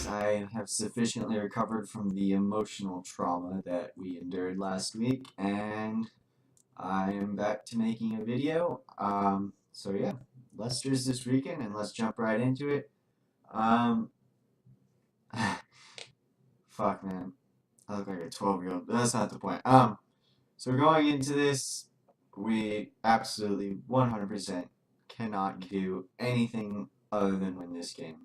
guys, I have sufficiently recovered from the emotional trauma that we endured last week, and I am back to making a video. So yeah, Leicester's this weekend, and let's jump right into it. Um, fuck man, I look like a 12-year-old, but that's not the point. So going into this, we absolutely 100% cannot do anything other than win this game.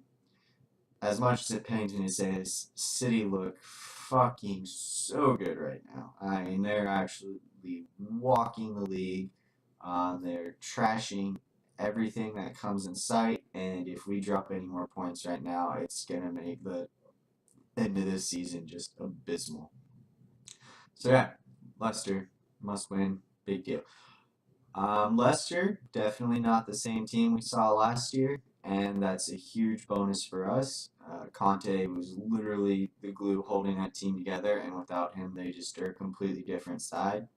As much as it pains me to say this, City look fucking so good right now. I mean, they're actually walking the league. They're trashing everything that comes in sight, and if we drop any more points right now, it's gonna make the end of this season just abysmal. So yeah, Leicester must win, big deal. Leicester, definitely not the same team we saw last year, and that's a huge bonus for us. Conte was literally the glue holding that team together, and without him, they just are a completely different side.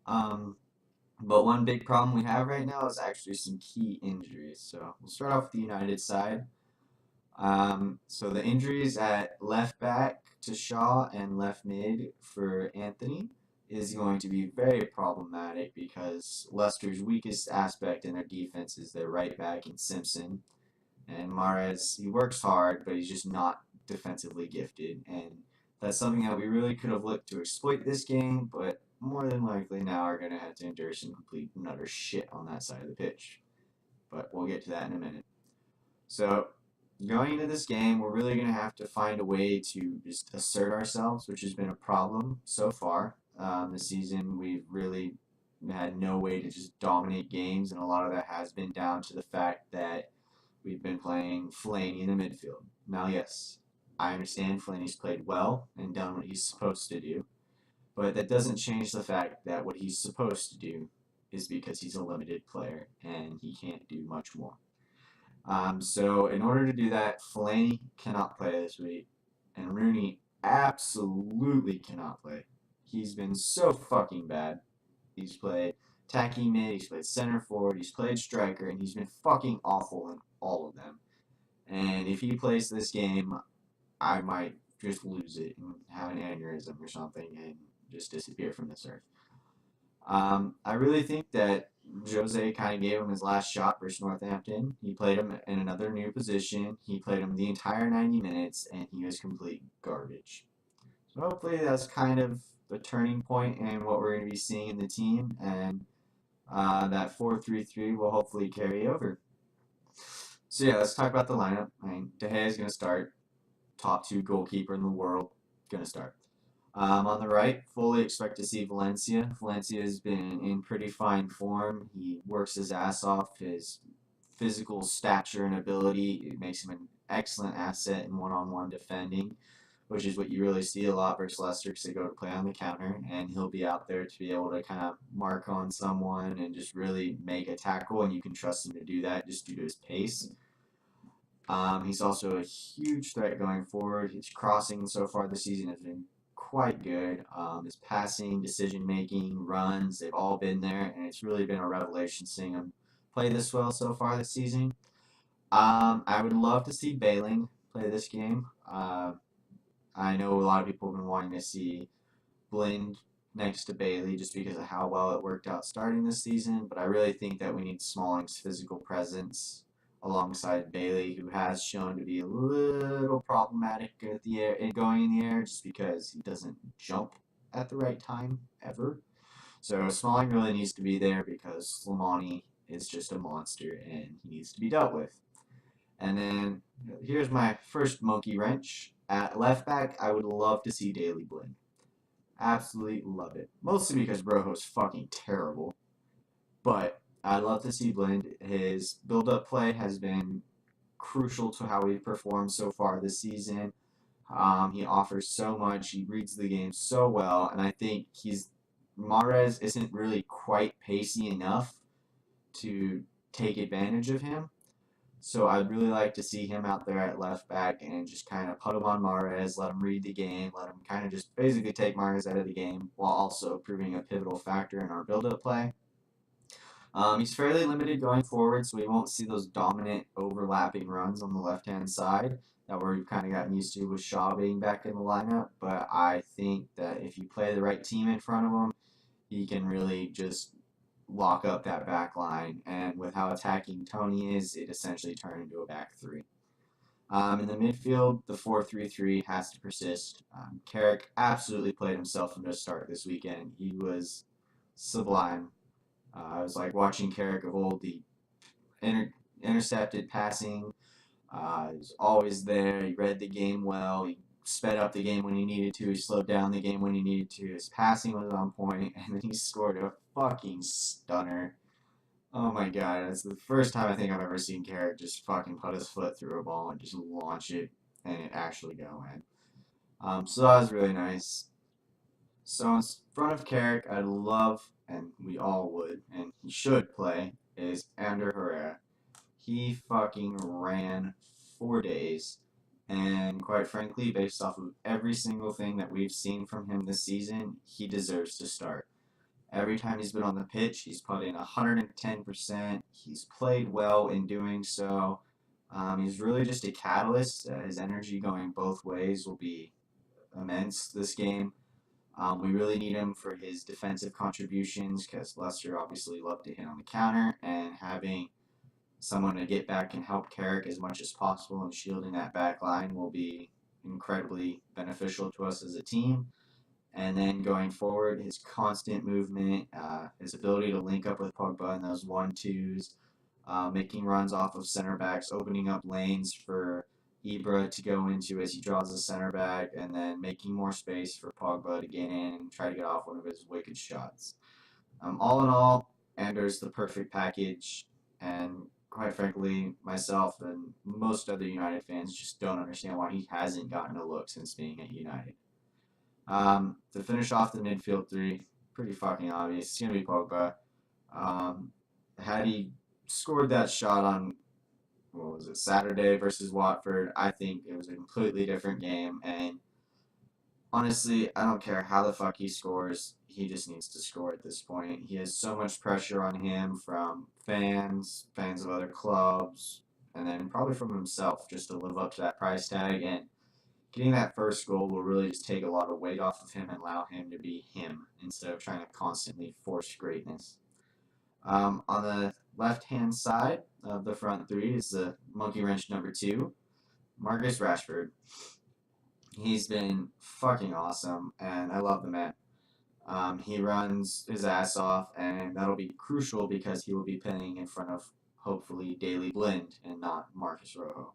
But one big problem we have right now is actually some key injuries. So we'll start off with the United side. So the injuries at left back to Shaw and left mid for Anthony is going to be very problematic because Leicester's weakest aspect in their defense is their right back in Simpson. And Mahrez, he works hard, but he's just not defensively gifted. And that's something that we really could have looked to exploit this game, but more than likely now are going to have to endure some complete and utter shit on that side of the pitch. But we'll get to that in a minute. So going into this game, we're really going to have to find a way to just assert ourselves, which has been a problem so far. This season, we've really had no way to just dominate games, and a lot of that has been down to the fact that we've been playing Fellaini in the midfield. Now, yes, I understand Fellaini's played well and done what he's supposed to do, but that doesn't change the fact that what he's supposed to do is because he's a limited player and he can't do much more. So in order to do that, Fellaini cannot play this week, and Rooney absolutely cannot play. He's been so fucking bad. He's played tacky mid, he's played center forward, he's played striker, and he's been fucking awful in all of them. And if he plays this game, I might just lose it and have an aneurysm or something and just disappear from this earth. I really think that Jose kind of gave him his last shot versus Northampton. He played him in another new position. He played him the entire 90 minutes, and he was complete garbage. So hopefully that's kind of the turning point in what we're going to be seeing in the team, and that 4-3-3 will hopefully carry over. So yeah, let's talk about the lineup. I mean, De Gea is going to start. Top 2 goalkeeper in the world, going to start. On the right, fully expect to see Valencia. Valencia has been in pretty fine form. He works his ass off. His physical stature and ability, it makes him an excellent asset in one-on-one defending, which is what you really see a lot versus Leicester because they go to play on the counter, and he'll be out there to be able to kind of mark on someone and just really make a tackle, and you can trust him to do that just due to his pace. He's also a huge threat going forward. His crossing so far this season has been quite good. His passing, decision-making, runs, they've all been there, and it's really been a revelation seeing him play this well so far this season. I would love to see Bailing play this game. I know a lot of people have been wanting to see Blind next to Bailey just because of how well it worked out starting this season, but I really think that we need Smalling's physical presence alongside Bailey, who has shown to be a little problematic at the air, going in the air just because he doesn't jump at the right time ever. So Smalling really needs to be there because Slimani is just a monster and he needs to be dealt with. And then here's my first monkey wrench. At left back, I would love to see Daley Blind. Absolutely love it. Mostly because Brojo's fucking terrible. But I'd love to see Blind. His build-up play has been crucial to how we've performed so far this season. He offers so much. He reads the game so well, and I think Mahrez isn't really quite pacey enough to take advantage of him. So I'd really like to see him out there at left back and just kind of put him on Mahrez, let him read the game, let him kind of just basically take Mahrez out of the game while also proving a pivotal factor in our build-up play. He's fairly limited going forward, so we won't see those dominant overlapping runs on the left-hand side that we've kind of gotten used to with Shaw being back in the lineup. But I think that if you play the right team in front of him, he can really just lock up that back line. And with how attacking Tony is, it essentially turned into a back three. In the midfield, the 4-3-3 has to persist. Carrick absolutely played himself into a start this weekend. He was sublime. I was like watching Carrick of old. The intercepted passing, he was always there. He read the game well. He sped up the game when he needed to. He slowed down the game when he needed to. His passing was on point, and then he scored a fucking stunner. Oh my god, it's the first time I think I've ever seen Carrick just fucking put his foot through a ball and just launch it and it actually go in. So that was really nice. So in front of Carrick, I'd love, and we all would, and he should play, is Ander Herrera. He fucking ran 4 days, and quite frankly, based off of every single thing that we've seen from him this season, he deserves to start. Every time he's been on the pitch, he's put in 110%. He's played well in doing so. He's really just a catalyst. His energy going both ways will be immense this game. We really need him for his defensive contributions because Leicester obviously love to hit on the counter, and having someone to get back and help Carrick as much as possible and shielding that back line will be incredibly beneficial to us as a team. And then going forward, his constant movement, his ability to link up with Pogba in those 1-2s, making runs off of center backs, opening up lanes for Ibra to go into as he draws the center back, and then making more space for Pogba to get in and try to get off one of his wicked shots. All in all, Anders the perfect package, and quite frankly, myself and most other United fans just don't understand why he hasn't gotten a look since being at United. To finish off the midfield three, pretty fucking obvious. It's going to be Pogba. Had he scored that shot on, what was it, Saturday versus Watford, I think it was a completely different game. And honestly, I don't care how the fuck he scores. He just needs to score at this point. He has so much pressure on him from fans of other clubs, and then probably from himself just to live up to that price tag. And getting that first goal will really just take a lot of weight off of him and allow him to be him instead of trying to constantly force greatness. On the left-hand side of the front three is the monkey wrench number 2, Marcus Rashford. He's been fucking awesome, and I love the man. He runs his ass off, and that'll be crucial because he will be playing in front of, hopefully, Daley Blind and not Marcus Rojo.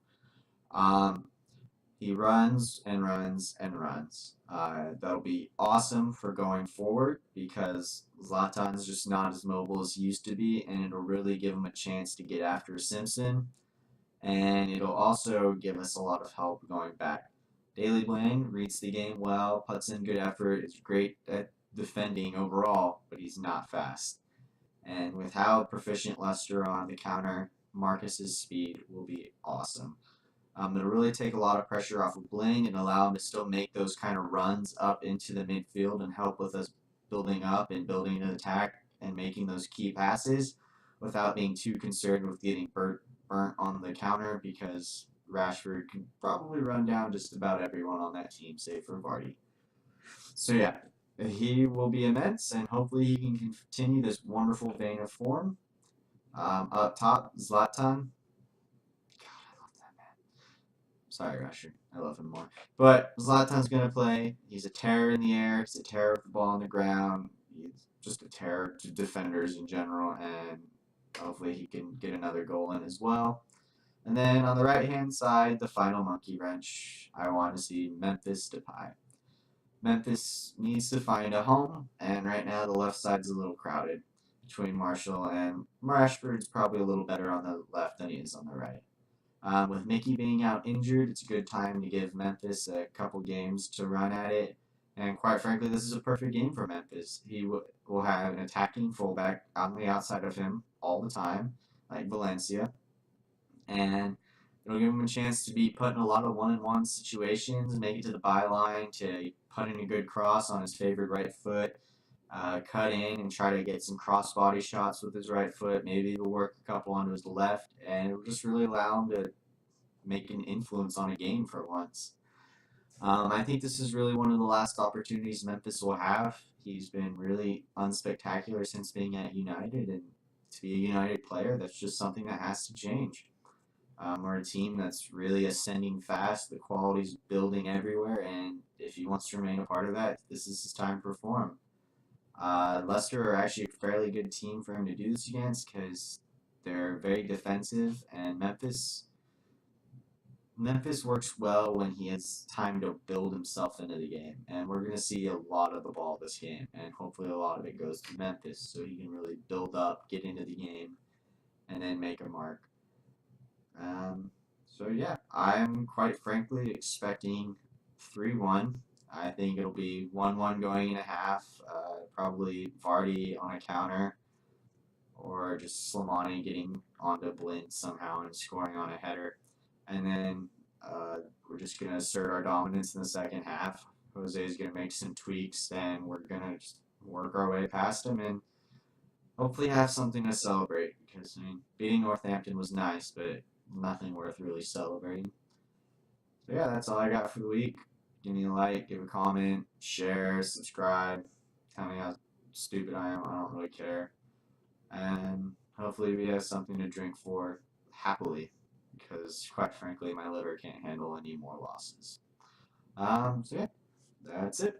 He runs and runs and runs. That'll be awesome for going forward because Zlatan's just not as mobile as he used to be, and it'll really give him a chance to get after Simpson. And it'll also give us a lot of help going back. Daley Blind reads the game well, puts in good effort, is great at defending overall, but he's not fast. And with how proficient Leicester are on the counter, Marcus's speed will be awesome. It'll really take a lot of pressure off of Bling and allow him to still make those kind of runs up into the midfield and help with us building up and building an attack and making those key passes without being too concerned with getting burnt on the counter because Rashford can probably run down just about everyone on that team, save for Vardy. So yeah, he will be immense, and hopefully he can continue this wonderful vein of form. Up top, Zlatan. Sorry, Rashford. I love him more. But Zlatan's going to play. He's a terror in the air. He's a terror with the ball on the ground. He's just a terror to defenders in general. And hopefully he can get another goal in as well. And then on the right-hand side, the final monkey wrench, I want to see Memphis Depay. Memphis needs to find a home. And right now the left side's a little crowded between Marshall and Rashford's probably a little better on the left than he is on the right. With Mickey being out injured, it's a good time to give Memphis a couple games to run at it. And quite frankly, this is a perfect game for Memphis. He will have an attacking fullback on the outside of him all the time, like Valencia. And it'll give him a chance to be put in a lot of one-on-one situations, make it to the byline, to put in a good cross on his favorite right foot, cut in and try to get some cross-body shots with his right foot. Maybe he'll work a couple onto his left, and it'll just really allow him to make an influence on a game for once. I think this is really one of the last opportunities Memphis will have. He's been really unspectacular since being at United, and to be a United player, that's just something that has to change. We're a team that's really ascending fast. The quality's building everywhere, and if he wants to remain a part of that, this is his time to perform. Leicester are actually a fairly good team for him to do this against because they're very defensive, and Memphis works well when he has time to build himself into the game, and we're going to see a lot of the ball this game, and hopefully a lot of it goes to Memphis so he can really build up, get into the game, and then make a mark. So yeah, I'm quite frankly expecting 3-1. I think it'll be 1-1 going in a half. Probably Vardy on a counter, or just Slimani getting onto Blind somehow and scoring on a header. And then we're just going to assert our dominance in the second half. Jose is going to make some tweaks, and we're going to just work our way past him and hopefully have something to celebrate. Because, I mean, beating Northampton was nice, but nothing worth really celebrating. So, yeah, that's all I got for the week. Give me a like, give a comment, share, subscribe. Tell me how stupid I am. I don't really care. And hopefully we have something to drink for happily, because quite frankly my liver can't handle any more losses. So yeah, that's it.